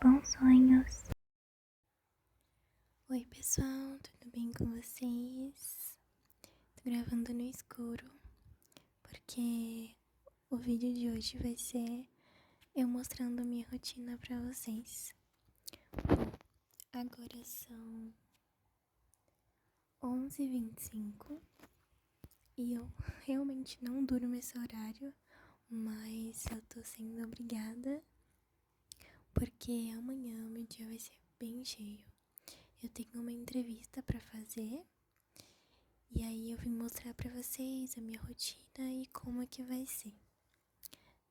Bons sonhos. Oi pessoal, tudo bem com vocês? Tô gravando no escuro porque o vídeo de hoje vai ser eu mostrando minha rotina pra vocês. Agora são 11h25 e eu realmente não durmo esse horário, mas eu tô sendo obrigada porque amanhã meu dia vai ser bem cheio. Eu tenho uma entrevista pra fazer. E aí eu vim mostrar pra vocês a minha rotina e como é que vai ser.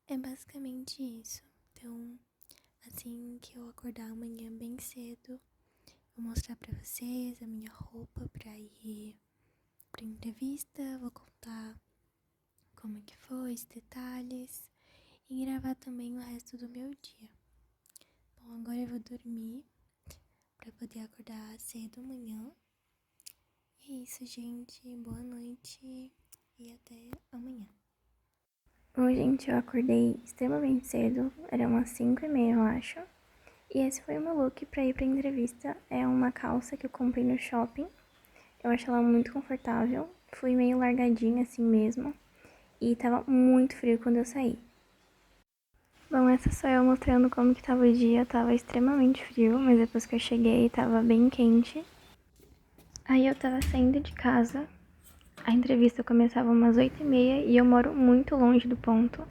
É basicamente isso. Então, assim que eu acordar amanhã bem cedo, vou mostrar pra vocês a minha roupa pra ir pra entrevista, vou contar como é que foi, os detalhes e gravar também o resto do meu dia. Bom, agora eu vou dormir pra poder acordar cedo amanhã. E é isso, gente. Boa noite e até amanhã. Bom, gente, eu acordei extremamente cedo, era umas 5h30, eu acho. E esse foi o meu look pra ir pra entrevista. É uma calça que eu comprei no shopping. Eu acho ela muito confortável. Fui meio largadinha assim mesmo. E tava muito frio quando eu saí. Bom, essa só eu mostrando como que tava o dia. Tava extremamente frio, mas depois que eu cheguei tava bem quente. Aí eu tava saindo de casa. A entrevista começava umas 8h30 e eu moro muito longe do ponto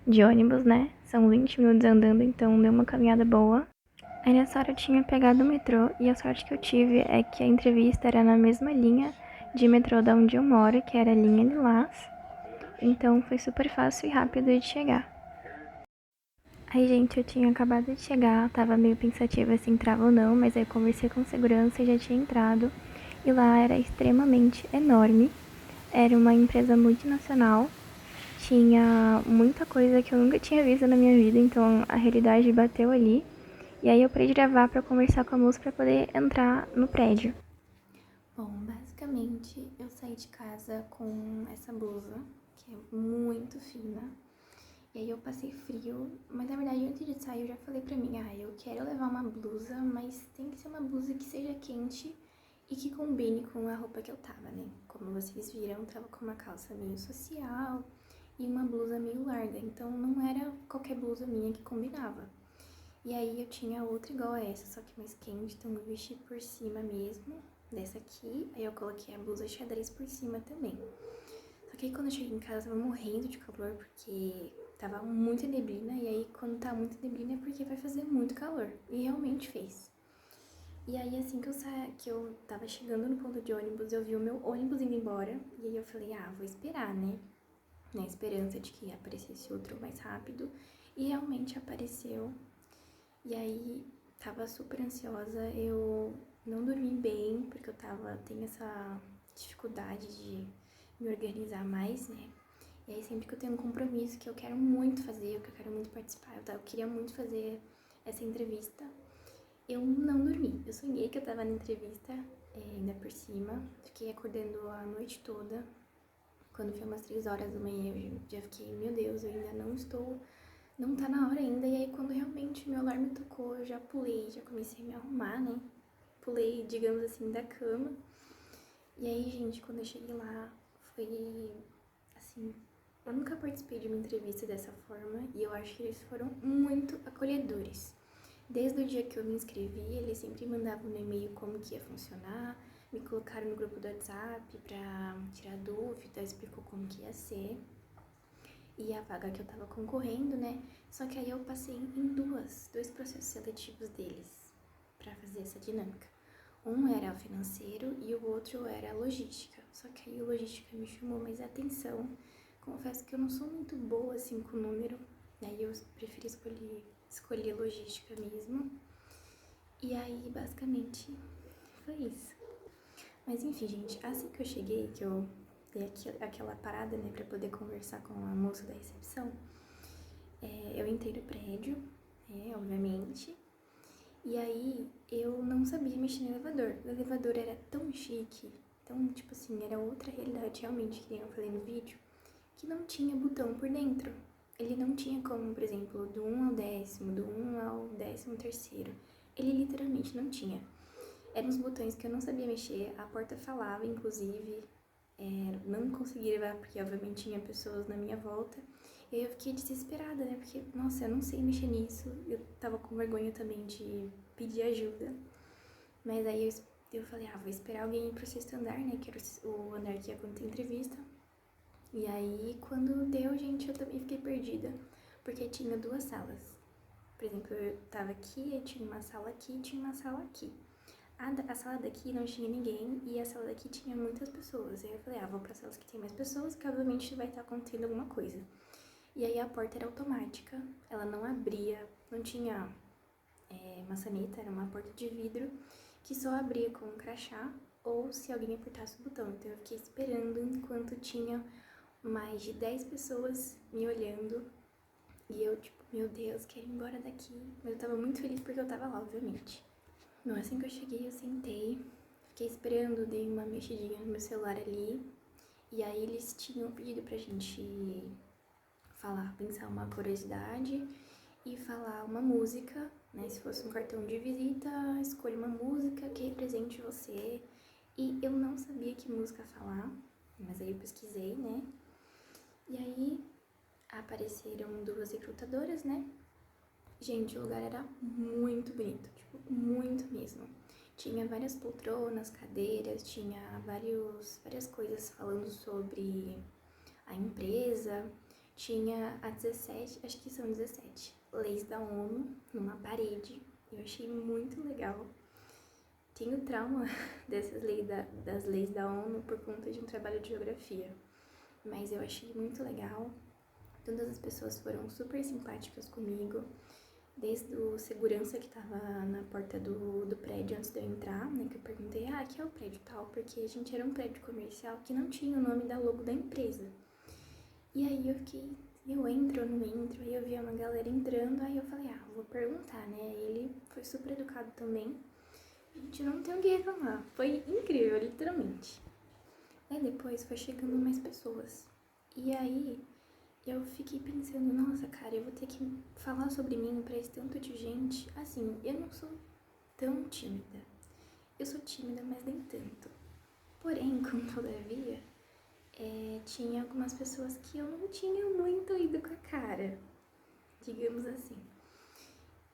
de ônibus, né? São 20 minutos andando, então deu uma caminhada boa. Aí nessa hora eu tinha pegado o metrô e a sorte que eu tive é que a entrevista era na mesma linha de metrô da onde eu moro, que era a linha Lilás. Então foi super fácil e rápido de chegar. Aí, gente, eu tinha acabado de chegar, tava meio pensativa se entrava ou não, mas aí eu conversei com segurança e já tinha entrado. E lá era extremamente enorme. Era uma empresa multinacional. Tinha muita coisa que eu nunca tinha visto na minha vida, então a realidade bateu ali. E aí eu parei de gravar pra conversar com a moça pra poder entrar no prédio. Bom, basicamente eu saí de casa com essa blusa, que é muito fina. E aí eu passei frio, mas na verdade antes de sair eu já falei pra mim, eu quero levar uma blusa, mas tem que ser uma blusa que seja quente e que combine com a roupa que eu tava, né? Como vocês viram, eu tava com uma calça meio social e uma blusa meio larga, então não era qualquer blusa minha que combinava. E aí eu tinha outra igual a essa, só que mais quente, então eu vesti por cima mesmo, dessa aqui. Aí eu coloquei a blusa xadrez por cima também. Só que aí quando eu cheguei em casa eu tava morrendo de calor, porque tava muita neblina. E aí quando tá muita neblina é porque vai fazer muito calor. E realmente fez. E aí assim que eu tava chegando no ponto de ônibus, eu vi o meu ônibus indo embora. E aí eu falei, vou esperar, né? Na esperança de que aparecesse outro mais rápido. E realmente apareceu. E aí, tava super ansiosa, eu não dormi bem, porque tenho essa dificuldade de me organizar mais, né? E aí, sempre que eu tenho um compromisso que eu quero muito fazer, que eu quero muito participar, eu queria muito fazer essa entrevista, eu não dormi. Eu sonhei que eu tava na entrevista, ainda por cima, fiquei acordando a noite toda. Quando foi umas 3 horas da manhã, eu já fiquei, meu Deus, eu ainda não tá na hora ainda. E aí quando realmente meu alarme tocou, eu já pulei, já comecei a me arrumar, né? Pulei, digamos assim, da cama. E aí, gente, quando eu cheguei lá, foi assim, eu nunca participei de uma entrevista dessa forma e eu acho que eles foram muito acolhedores. Desde o dia que eu me inscrevi, eles sempre mandavam no e-mail como que ia funcionar, me colocaram no grupo do WhatsApp pra tirar dúvidas, explicou como que ia ser. E a vaga que eu tava concorrendo, né? Só que aí eu passei em dois processos seletivos deles pra fazer essa dinâmica. Um era o financeiro e o outro era a logística. Só que aí a logística me chamou mais atenção. Confesso que eu não sou muito boa assim com número, aí eu preferi escolher logística mesmo. E aí basicamente foi isso. Mas enfim, gente, assim que eu cheguei, que eu dei aquela parada, né, pra poder conversar com a moça da recepção, eu entrei no prédio, obviamente, e aí eu não sabia mexer no elevador. O elevador era tão chique, tão, tipo assim, era outra realidade realmente, que nem eu falei no vídeo, que não tinha botão por dentro. ele não tinha como, por exemplo, do 1 ao 10º, do 1 ao 13º. Ele literalmente não tinha. Eram uns botões que eu não sabia mexer, a porta falava, inclusive, não conseguia levar, porque obviamente tinha pessoas na minha volta. E aí eu fiquei desesperada, né? Porque, nossa, eu não sei mexer nisso. Eu tava com vergonha também de pedir ajuda. Mas aí eu falei, vou esperar alguém ir pro 6º andar, né? Que era o andar que ia acontecer a entrevista. E aí, quando deu, gente, eu também fiquei perdida. Porque tinha 2 salas. Por exemplo, eu tava aqui, aí tinha uma sala aqui e tinha uma sala aqui. A sala daqui não tinha ninguém e a sala daqui tinha muitas pessoas. Aí eu falei, vou pra salas que tem mais pessoas, que obviamente vai estar acontecendo alguma coisa. E aí a porta era automática, ela não abria, não tinha maçaneta, era uma porta de vidro que só abria com um crachá ou se alguém apertasse o botão. Então eu fiquei esperando enquanto tinha mais de 10 pessoas me olhando e eu, tipo, meu Deus, quero ir embora daqui. Mas eu tava muito feliz porque eu tava lá, obviamente. Bom, assim que eu cheguei, eu sentei, fiquei esperando, dei uma mexidinha no meu celular ali. E aí eles tinham pedido pra gente falar, pensar uma curiosidade e falar uma música, né? Se fosse um cartão de visita, escolha uma música que represente você. E eu não sabia que música falar, mas aí eu pesquisei, né? E aí apareceram 2 recrutadoras, né? Gente, o lugar era muito bonito, tipo, muito mesmo. Tinha várias poltronas, cadeiras, tinha várias coisas falando sobre a empresa. Tinha a 17, acho que são 17, leis da ONU numa parede. Eu achei muito legal. Tenho trauma dessas leis das leis da ONU por conta de um trabalho de geografia. Mas eu achei muito legal. Todas as pessoas foram super simpáticas comigo. Desde o segurança que tava na porta do prédio antes de eu entrar, né? Que eu perguntei, aqui é o prédio tal, porque a gente era um prédio comercial que não tinha o nome da logo da empresa. E aí eu fiquei, eu entro ou não entro? Aí eu vi uma galera entrando, aí eu falei, vou perguntar, né? Ele foi super educado também. A gente não tem o que reclamar. Foi incrível, literalmente. Aí depois foi chegando mais pessoas. E aí eu fiquei pensando, nossa, cara, eu vou ter que falar sobre mim pra esse tanto de gente. Assim, eu não sou tão tímida. Eu sou tímida, mas nem tanto. Porém, todavia, tinha algumas pessoas que eu não tinha muito ido com a cara, digamos assim.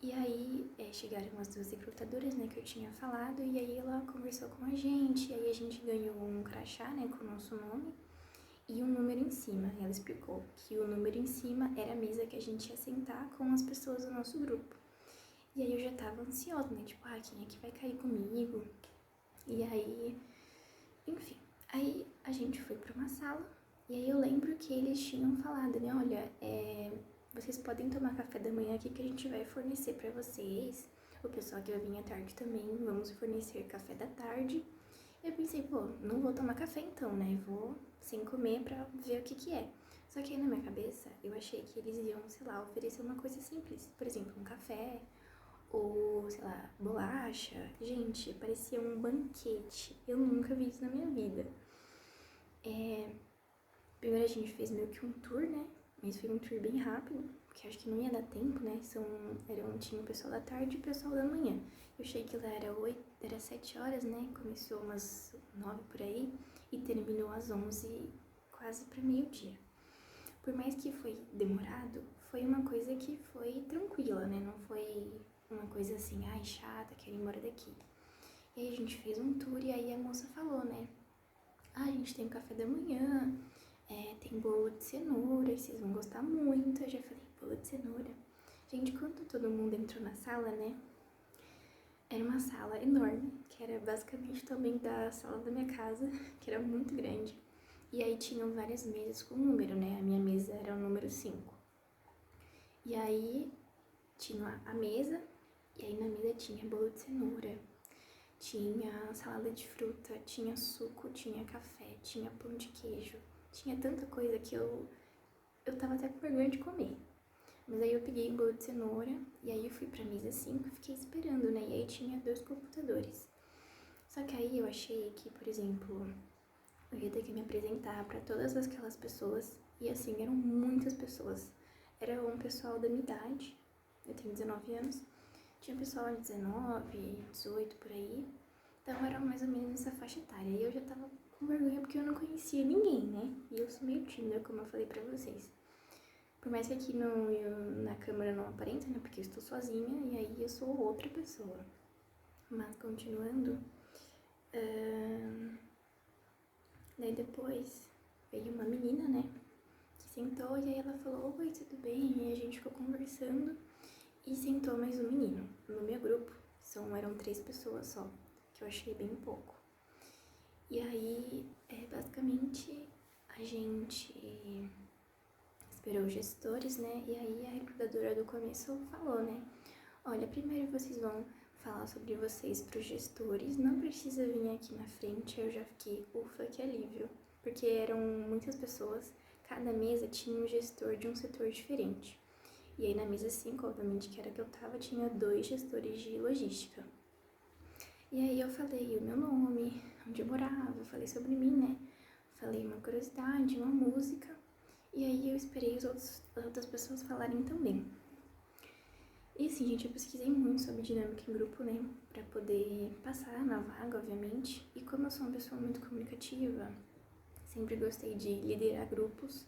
E aí chegaram as 2 recrutadoras, né, que eu tinha falado, e aí ela conversou com a gente, e aí a gente ganhou um crachá, né, com o nosso nome e um número em cima. E ela explicou que o número em cima era a mesa que a gente ia sentar com as pessoas do nosso grupo. E aí eu já tava ansiosa, né, tipo, quem é que vai cair comigo? E aí, enfim, aí a gente foi pra uma sala, e aí eu lembro que eles tinham falado, né, olha, vocês podem tomar café da manhã aqui que a gente vai fornecer pra vocês. O pessoal que vai vir à tarde também, vamos fornecer café da tarde. Eu pensei, não vou tomar café então, né? Vou sem comer pra ver o que é. Só que aí na minha cabeça, eu achei que eles iam, sei lá, oferecer uma coisa simples. Por exemplo, um café ou, sei lá, bolacha. Gente, parecia um banquete. Eu nunca vi isso na minha vida. Primeiro a gente fez meio que um tour, né? Mas foi um tour bem rápido, porque acho que não ia dar tempo, né? Tinha o pessoal da tarde e o pessoal da manhã. Eu achei que lá era 7 horas, né? Começou umas 9 por aí e terminou às 11, quase para meio-dia. Por mais que foi demorado, foi uma coisa que foi tranquila, né? Não foi uma coisa assim, chata, quero ir embora daqui. E aí a gente fez um tour e aí a moça falou, né? A gente tem café da manhã, tem bolo de cenoura, e vocês vão gostar muito. Eu já falei, bolo de cenoura. Gente, quando todo mundo entrou na sala, né? Era uma sala enorme, que era basicamente também da sala da minha casa, que era muito grande. E aí tinham várias mesas com número, né? A minha mesa era o número 5. E aí tinha a mesa, e aí na mesa tinha bolo de cenoura, tinha salada de fruta, tinha suco, tinha café, tinha pão de queijo. Tinha tanta coisa que eu tava até com vergonha de comer. Mas aí eu peguei um bolo de cenoura, e aí eu fui pra mesa 5 e fiquei esperando, né? E aí tinha 2 computadores. Só que aí eu achei que, por exemplo, eu ia ter que me apresentar pra todas aquelas pessoas, e assim, eram muitas pessoas. era um pessoal da minha idade, eu tenho 19 anos, tinha pessoal de 19, 18 por aí, então era mais ou menos essa faixa etária. E eu já tava com vergonha porque eu não conhecia ninguém, né? E eu sou meio tímida, como eu falei pra vocês. Por mais que aqui na câmera não aparenta, né? Porque eu estou sozinha e aí eu sou outra pessoa. Mas continuando, daí depois veio uma menina, né? Que sentou e aí ela falou, oi, tudo bem? E a gente ficou conversando e sentou mais um menino. No meu grupo eram 3 pessoas só, que eu achei bem pouco. E aí, basicamente, a gente esperou os gestores, né? E aí a recrutadora do começo falou, né? Olha, primeiro vocês vão falar sobre vocês para os gestores, não precisa vir aqui na frente. Eu já fiquei, ufa, que alívio, porque eram muitas pessoas, cada mesa tinha um gestor de um setor diferente. E aí na mesa 5, obviamente, que era que eu tava, tinha 2 gestores de logística. E aí eu falei o meu nome, onde eu morava, eu falei sobre mim, né? Falei uma curiosidade, uma música. E aí eu esperei as outras pessoas falarem também. E assim, gente, eu pesquisei muito sobre dinâmica em grupo, né? Pra poder passar na vaga, obviamente. E como eu sou uma pessoa muito comunicativa, sempre gostei de liderar grupos,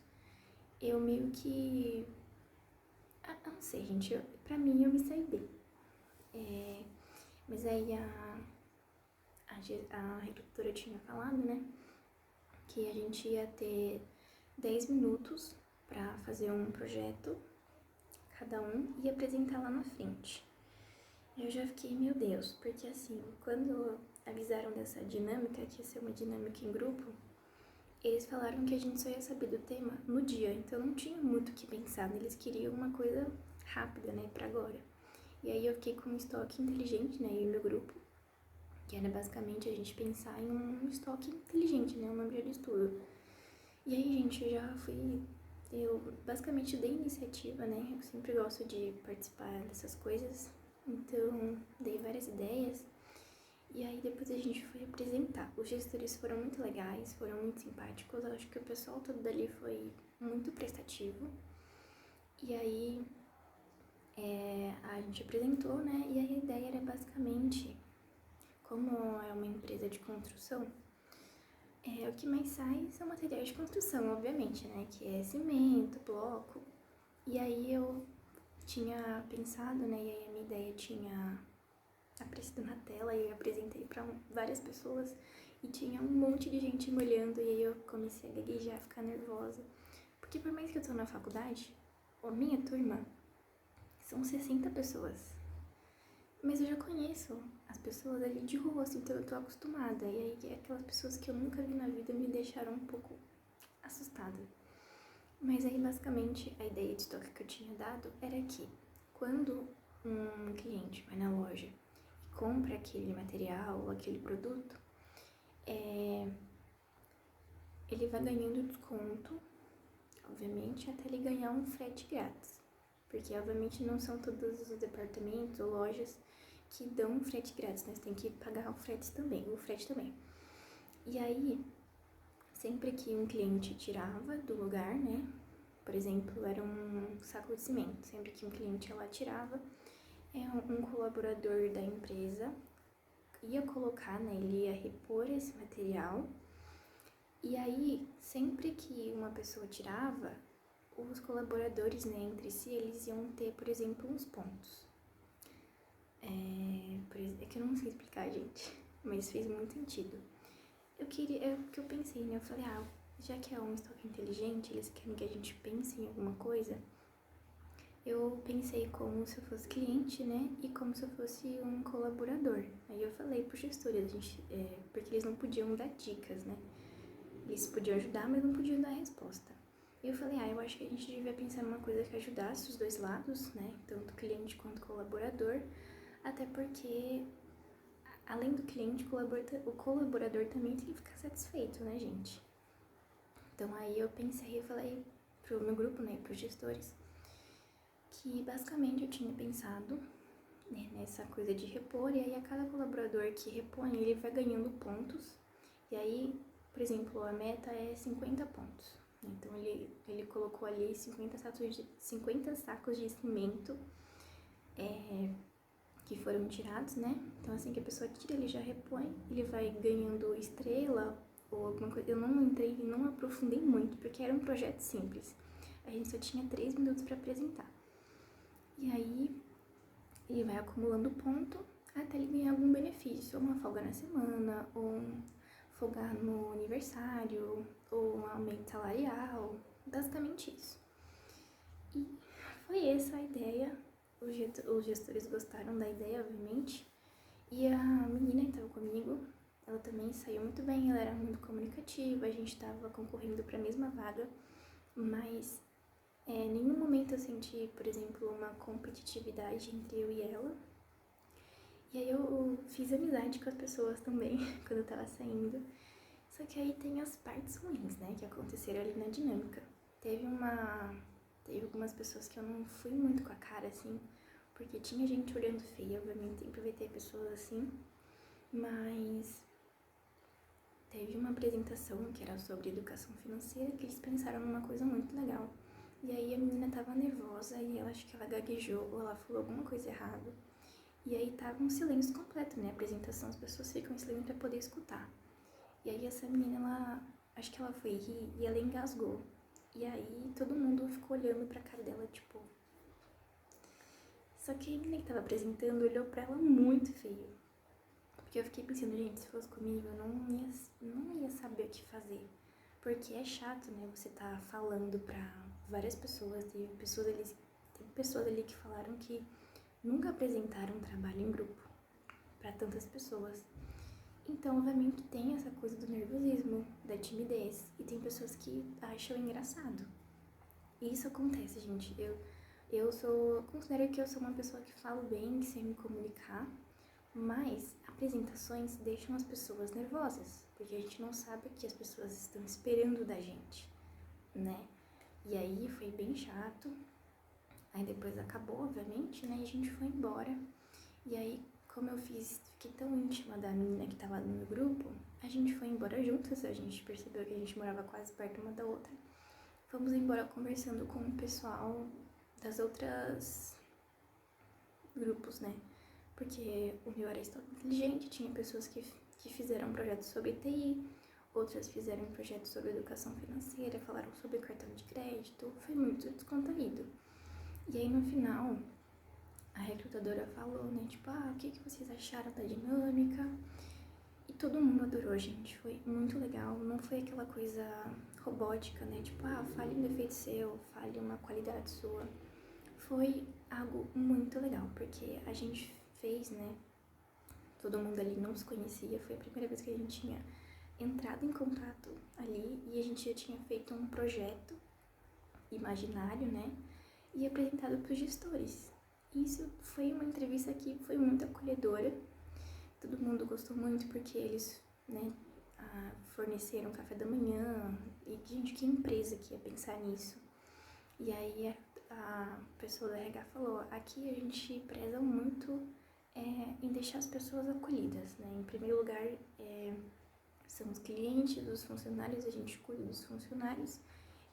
eu meio que... não sei, gente, pra mim eu me saí bem. Mas aí a recrutora tinha falado, né? Que a gente ia ter 10 minutos pra fazer um projeto, cada um, e apresentar lá na frente. Eu já fiquei, meu Deus, porque assim, quando avisaram dessa dinâmica, que ia ser uma dinâmica em grupo, eles falaram que a gente só ia saber do tema no dia, então não tinha muito o que pensar, eles queriam uma coisa rápida, né, pra agora. E aí eu fiquei com um estoque inteligente, né, eu e meu grupo, que era basicamente a gente pensar em um estoque inteligente, né, um nome de estudo. E aí, gente, eu basicamente dei iniciativa, né, eu sempre gosto de participar dessas coisas, então dei várias ideias. E aí depois a gente foi apresentar. Os gestores foram muito legais, foram muito simpáticos. Eu acho que o pessoal todo dali foi muito prestativo. E aí a gente apresentou, né? E aí a ideia era basicamente, como é uma empresa de construção, o que mais sai são materiais de construção, obviamente, né? Que é cimento, bloco. E aí eu tinha pensado, né? E aí a minha ideia tinha aparecido na tela e eu apresentei para várias pessoas e tinha um monte de gente me olhando e aí eu comecei a gaguejar, a ficar nervosa. Porque por mais que eu tô na faculdade, a minha turma são 60 pessoas. Mas eu já conheço as pessoas ali de rua, assim, então eu tô acostumada. E aí aquelas pessoas que eu nunca vi na vida me deixaram um pouco assustada. Mas aí basicamente a ideia de toque que eu tinha dado era que quando um cliente vai na loja compra aquele material ou aquele produto, ele vai ganhando desconto, obviamente, até ele ganhar um frete grátis. Porque, obviamente, não são todos os departamentos ou lojas que dão frete grátis, né? Você tem que pagar o frete também. E aí, sempre que um cliente tirava do lugar, né? Por exemplo, era um saco de cimento. Sempre que um cliente lá tirava, um colaborador da empresa ia colocar, né, ele ia repor esse material. E aí, sempre que uma pessoa tirava, os colaboradores, né, entre si, eles iam ter, por exemplo, uns pontos. É que eu não sei explicar, gente, mas fez muito sentido. O que eu pensei, né, eu falei, já que é um estoque inteligente, eles querem que a gente pense em alguma coisa, eu pensei como se eu fosse cliente, né, e como se eu fosse um colaborador. Aí eu falei pro gestor, porque eles não podiam dar dicas, né, eles podiam ajudar, mas não podiam dar resposta. E eu falei, eu acho que a gente devia pensar numa coisa que ajudasse os dois lados, né, tanto cliente quanto colaborador, até porque, além do cliente, o colaborador também tem que ficar satisfeito, né, gente. Então aí eu pensei, eu falei pro meu grupo, né, pros gestores, que basicamente eu tinha pensado, né, nessa coisa de repor, e aí a cada colaborador que repõe, ele vai ganhando pontos, e aí, por exemplo, a meta é 50 pontos, né? Então ele colocou ali 50 sacos de cimento que foram tirados, né? Então assim que a pessoa tira, ele já repõe, ele vai ganhando estrela ou alguma coisa. Eu não entrei e não aprofundei muito, porque era um projeto simples. A gente só tinha 3 minutos para apresentar. E aí ele vai acumulando ponto até ele ganhar algum benefício, ou uma folga na semana, ou folgar no aniversário, ou um aumento salarial, basicamente isso. E foi essa a ideia. Os gestores gostaram da ideia, obviamente. E a menina que estava comigo, ela também saiu muito bem, ela era muito comunicativa, a gente estava concorrendo para a mesma vaga, mas em nenhum momento eu senti, por exemplo, uma competitividade entre eu e ela. E aí eu fiz amizade com as pessoas também, quando eu tava saindo. Só que aí tem as partes ruins, né, que aconteceram ali na dinâmica. Teve algumas pessoas que eu não fui muito com a cara, assim, porque tinha gente olhando feio, obviamente sempre vai ter pessoas assim, mas teve uma apresentação que era sobre educação financeira, que eles pensaram numa coisa muito legal. E aí a menina tava nervosa e ela acho que ela gaguejou ou ela falou alguma coisa errada. E aí tava um silêncio completo, né? A apresentação, as pessoas ficam em silêncio pra poder escutar. E aí essa menina, acho que ela foi rir e ela engasgou. E aí todo mundo ficou olhando pra cara dela, tipo... Só que a menina que tava apresentando olhou pra ela muito feio. Porque eu fiquei pensando, gente, se fosse comigo, eu não ia saber o que fazer. Porque é chato, né? Você tá falando pra várias pessoas, tem pessoas ali que falaram que nunca apresentaram um trabalho em grupo para tantas pessoas. Então, obviamente, tem essa coisa do nervosismo, da timidez, e tem pessoas que acham engraçado. E isso acontece, gente. Considero que eu sou uma pessoa que falo bem, sei me comunicar, mas apresentações deixam as pessoas nervosas, porque a gente não sabe o que as pessoas estão esperando da gente, né? E aí foi bem chato. Aí depois acabou, obviamente, né? E a gente foi embora. E aí, como eu fiquei tão íntima da menina que tava no meu grupo, a gente foi embora juntas, a gente percebeu que a gente morava quase perto uma da outra. Fomos embora conversando com o pessoal das outras grupos, né? Porque o meu era história inteligente, tinha pessoas que fizeram projetos sobre TI, outras fizeram projetos sobre educação financeira, falaram sobre cartão de crédito, foi muito descontraído. E aí no final, a recrutadora falou, né, tipo, o que vocês acharam da dinâmica? E todo mundo adorou, gente, foi muito legal, não foi aquela coisa robótica, né, tipo, fale um defeito seu, fale uma qualidade sua. Foi algo muito legal, porque a gente fez, né, todo mundo ali não se conhecia, foi a primeira vez que a gente tinha entrado em contato ali e a gente já tinha feito um projeto imaginário, né, e apresentado para os gestores. Isso foi uma entrevista que foi muito acolhedora, todo mundo gostou muito porque eles, né, forneceram café da manhã, e gente, que empresa que ia pensar nisso? E aí a pessoa da RH falou, aqui a gente preza muito em deixar as pessoas acolhidas, né, em primeiro lugar são os clientes, os funcionários, a gente cuida dos funcionários.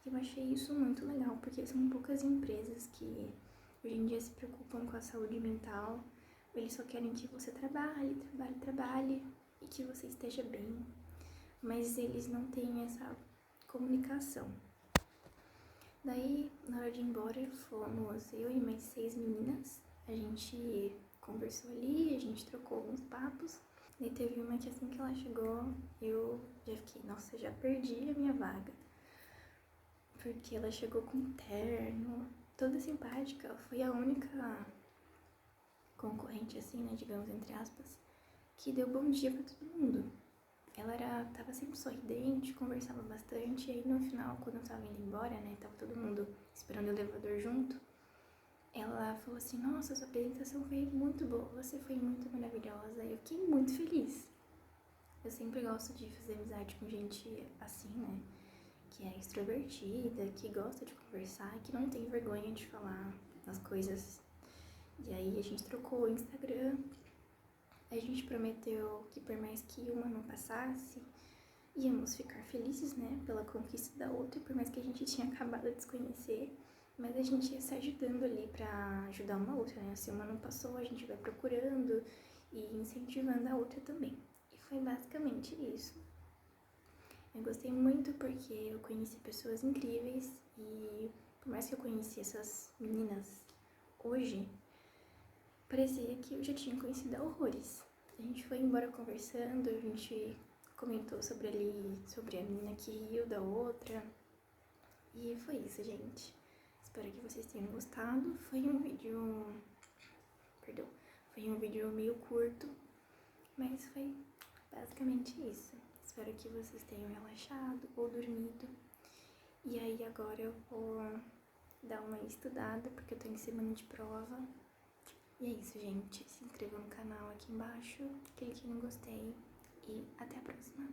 E eu achei isso muito legal, porque são poucas empresas que hoje em dia se preocupam com a saúde mental. Eles só querem que você trabalhe e que você esteja bem. Mas eles não têm essa comunicação. Daí, na hora de ir embora, fomos eu e mais 6 meninas. A gente conversou ali, a gente trocou alguns papos. E teve uma que assim que ela chegou, eu já fiquei, nossa, já perdi a minha vaga. Porque ela chegou com um terno, toda simpática. Foi a única concorrente, assim, né, digamos, entre aspas, que deu bom dia pra todo mundo. Ela tava sempre sorridente, conversava bastante. E aí no final, quando eu tava indo embora, né, tava todo mundo esperando o elevador junto, ela falou assim, nossa, sua apresentação foi muito boa, você foi muito maravilhosa. E eu fiquei muito feliz. Eu sempre gosto de fazer amizade com gente assim, né, que é extrovertida, que gosta de conversar, que não tem vergonha de falar as coisas. E aí a gente trocou o Instagram, a gente prometeu que por mais que uma não passasse, íamos ficar felizes, né, pela conquista da outra, por mais que a gente tinha acabado de se conhecer, mas a gente ia se ajudando ali pra ajudar uma outra, né? Se uma não passou, a gente vai procurando e incentivando a outra também. E foi basicamente isso. Eu gostei muito porque eu conheci pessoas incríveis e por mais que eu conheci essas meninas hoje, parecia que eu já tinha conhecido há horrores. A gente foi embora conversando, a gente comentou sobre a menina que riu da outra. E foi isso, gente. Espero que vocês tenham gostado. Foi um vídeo meio curto, mas foi basicamente isso. Espero que vocês tenham relaxado ou dormido. E aí agora eu vou dar uma estudada, porque eu tô em semana de prova. E é isso, gente. Se inscreva no canal aqui embaixo, clique no gostei e até a próxima.